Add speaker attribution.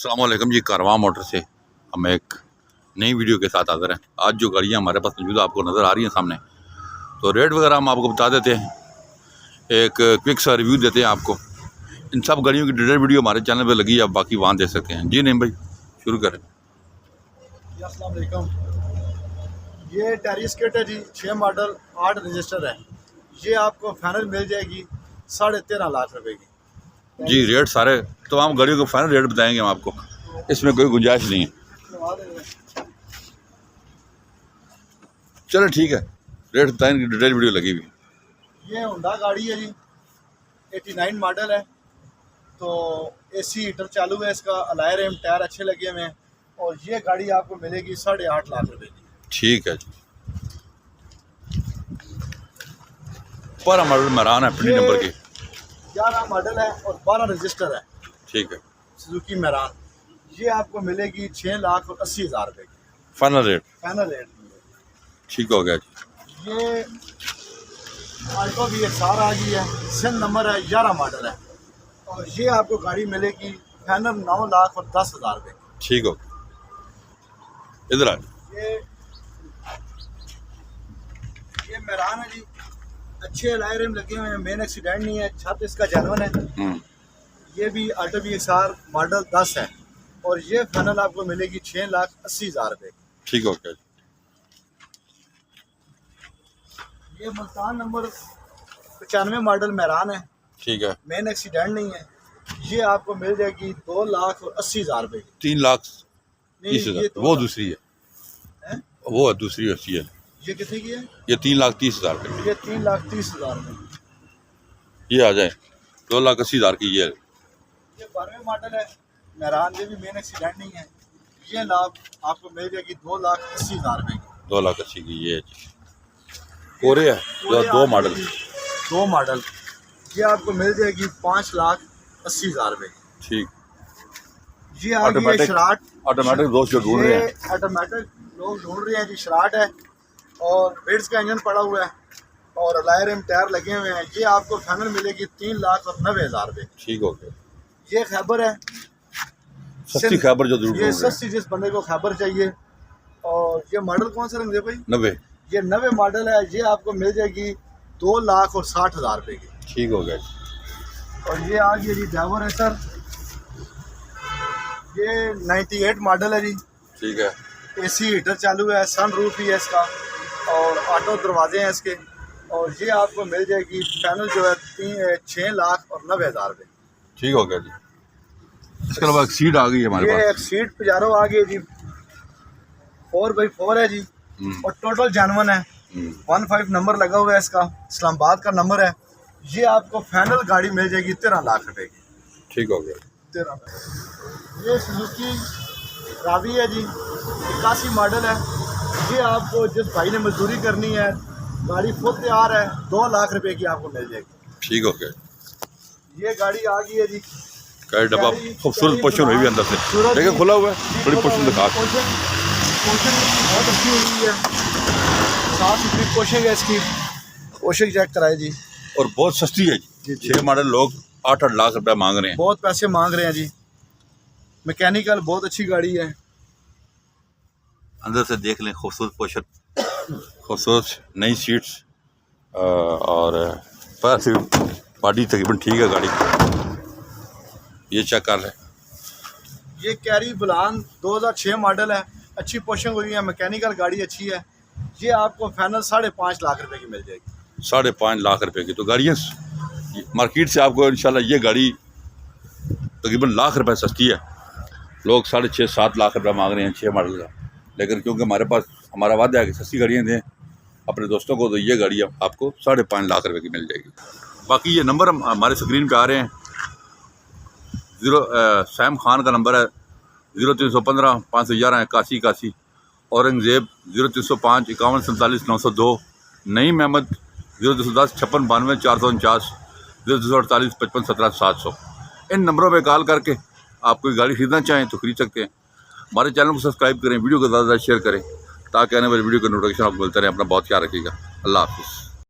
Speaker 1: अस्सलाम वालेकुम जी। कारवां मोटर से हम एक नई वीडियो के साथ हाज़िर हैं। आज जो गाड़ियाँ हमारे पास मौजूद आपको नज़र आ रही हैं सामने, तो रेट वगैरह हम आपको बता देते हैं, एक क्विक सा रिव्यू देते हैं आपको। इन सब गाड़ियों की डिटेल वीडियो हमारे चैनल पे लगी है, आप बाकी वहाँ देख सकते हैं। जी नहीं भाई, शुरू करें।
Speaker 2: अस्सलाम वालेकुम। ये टेरिस किट है जी, 6 मॉडल 8 रजिस्टर है। ये आपको फाइनल मिल जाएगी 13.5 लाख रुपए की।
Speaker 1: जी रेट सारे तमाम गाड़ियों का फाइनल रेट बताएंगे हम आपको, इसमें कोई गुंजाइश नहीं है। चलो ठीक है, रेट बताएंगे, डिटेल वीडियो लगी हुई।
Speaker 2: ये होंडा गाड़ी है जी, 89 मॉडल है। तो एसी हीटर चालू है इसका, अलॉय रिम टायर अच्छे लगे हुए हैं। और ये गाड़ी आपको मिलेगी 8.5 लाख रुपए की।
Speaker 1: ठीक है जी। पर मॉडल मेरान है, पिंडी नंबर की
Speaker 2: 11 मॉडल है और 12 रजिस्टर है।
Speaker 1: ठीक है,
Speaker 2: सुजुकी मेरान। ये आपको मिलेगी 6,80,000 रुपए की
Speaker 1: फाइनल रेट।
Speaker 2: Final rate.
Speaker 1: ठीक हो गया जी।
Speaker 2: ये आल्टो भी एक सार आ गई है, सिंध नंबर है, 11 मॉडल है। और ये आपको गाड़ी मिलेगी फाइनल 9,10,000 रुपए की।
Speaker 1: ठीक हो, इधर आ।
Speaker 2: ये मेरान है जी, अच्छे अलॉय रिम लगे हुए हैं, मेन एक्सीडेंट नहीं है, छत इसका जेन्युइन है। ये भी आल्टो भी एक सार मॉडल 10 है। और ये फाइनल आपको मिलेगी 6,80,000 रुपए की।
Speaker 1: ठीक हो गया जी।
Speaker 2: ये मुल्तान नंबर 95 मॉडल मेरान है।
Speaker 1: ठीक है,
Speaker 2: मेन एक्सीडेंट नहीं है। ये आपको मिल जाएगी 2,80,000 रुपए की।
Speaker 1: 3,30,000। वो दूसरी है, वो है दूसरी अच्छी है।
Speaker 2: ये कितने की है?
Speaker 1: ये 3,30,000 रुपये।
Speaker 2: ये 3,30,000 रुपए।
Speaker 1: ये आ जाए 2,80,000 की। ये
Speaker 2: 12वें मॉडल है मेरान, ये भी मेन एक्सीडेंट नहीं है। ये लाभ आपको मिल जाएगी 2,80,000 रुपए की।
Speaker 1: 2,80,000 की ये जी। कोरे है दो मॉडल।
Speaker 2: 2 मॉडल ये आपको मिल जाएगी 5,80,000 रुपए की।
Speaker 1: ठीक।
Speaker 2: ये आ गई है शराट।
Speaker 1: ऑटोमेटिक दोस्त जो ढूंढ रहे हैं,
Speaker 2: ऑटोमेटिक लोग ढूंढ रहे हैं जी, शराट है और बिट्स का इंजन पड़ा हुआ है और अलॉय रिम टायर लगे हुए हैं। ये आपको फाइनल मिलेगी 3,90,000 रुपए।
Speaker 1: ठीक हो गया।
Speaker 2: ये खैबर है,
Speaker 1: सस्ती खैबर जो ढूंढ रहे
Speaker 2: ये
Speaker 1: हैं,
Speaker 2: सस्ती जिस बंदे को खैबर चाहिए। और ये मॉडल कौन सा रंग है भाई?
Speaker 1: 90।
Speaker 2: ये 90 मॉडल है। ये आपको मिल जाएगी 2,60,000 रुपए की।
Speaker 1: ठीक हो गया।
Speaker 2: और ये आ गई जी ड्राइवर है सर, ये 98 मॉडल है जी।
Speaker 1: ठीक है,
Speaker 2: एसी हीटर चालू है, सन रूफ ही है इसका और ऑटो दरवाजे हैं इसके। और ये आपको मिल जाएगी फाइनल जो है 6,90,000 रुपए।
Speaker 1: ठीक हो गया जी। इसके अलावा एक सीट आ गई है हमारे
Speaker 2: ये
Speaker 1: पास।
Speaker 2: एक सीट पजारो आ गई है जी, 4x4 है जी और टोटल जानवन है। 15 नंबर लगा हुआ है इसका, इस्लामाबाद का नंबर है। ये आपको फाइनल गाड़ी मिल जाएगी 13 लाख रुपए की।
Speaker 1: ठीक हो गया।
Speaker 2: 13 लाख। ये सुजुकी रावी है जी, 81 मॉडल है। ये आपको जिस भाई ने मजदूरी करनी है, गाड़ी खुद तैयार है, 2 लाख रुपए की आपको मिल जाएगी।
Speaker 1: ठीक हो गया।
Speaker 2: ये गाड़ी आ गई है जी,
Speaker 1: का डब्बा खूबसूरत पोर्शन हुई भी अंदर से, देखिए खुला हुआ है, बड़ी पोर्शन दिखा।
Speaker 2: पोर्शन बहुत अच्छी हुई है, साफ सुथरी पोर्शन है इसकी। पोर्शन चेक कराए जी।
Speaker 1: और बहुत सस्ती है जी। 6 मॉडल लोग 8-8 लाख रुपया मांग रहे हैं।
Speaker 2: बहुत पैसे मांग रहे हैं जी। मैकेनिकल बहुत अच्छी गाड़ी है।
Speaker 1: अंदर से देख लें, खूबसूरत पोर्शन, खूबसूरत नई सीट्स और पैसे बॉडी तकरीबन ठीक है गाड़ी की। ये चेक कर लें।
Speaker 2: ये कैरी बुलान 2006 मॉडल है, अच्छी पोर्शन हुई है, मैकेनिकल गाड़ी अच्छी है। ये आपको फाइनल 5.5 लाख रुपए की मिल जाएगी।
Speaker 1: 5.5 लाख रुपए की। तो गाड़ियाँ मार्केट से आपको इंशाल्लाह ये गाड़ी तकरीबन लाख रुपए सस्ती है। लोग 6.5-7 लाख रुपया मांग रहे हैं 6 मॉडल का, लेकिन क्योंकि हमारे पास हमारा वादा है कि सस्ती गाड़ियाँ दें अपने दोस्तों को, तो ये गाड़ी आपको 5.5 लाख रुपए की मिल जाएगी। बाकी ये नंबर हमारे स्क्रीन पे आ रहे हैं। सैम खान का नंबर है 0315 511 8181। औरंगजेब 0305 51 47 902। नईम अहमद 0210 56 92 449। 0248 55 17 700। इन नंबरों पे कॉल करके आप कोई गाड़ी खरीदना चाहें तो खरीद सकते हैं। हमारे चैनल को सब्सक्राइब करें, वीडियो को ज़्यादा से ज़्यादा शेयर करें ताकि आने वाली वीडियो का नोटिफिकेशन आपको मिलता रहे। अपना बहुत ख्याल रखिएगा। अल्लाह हाफिज़।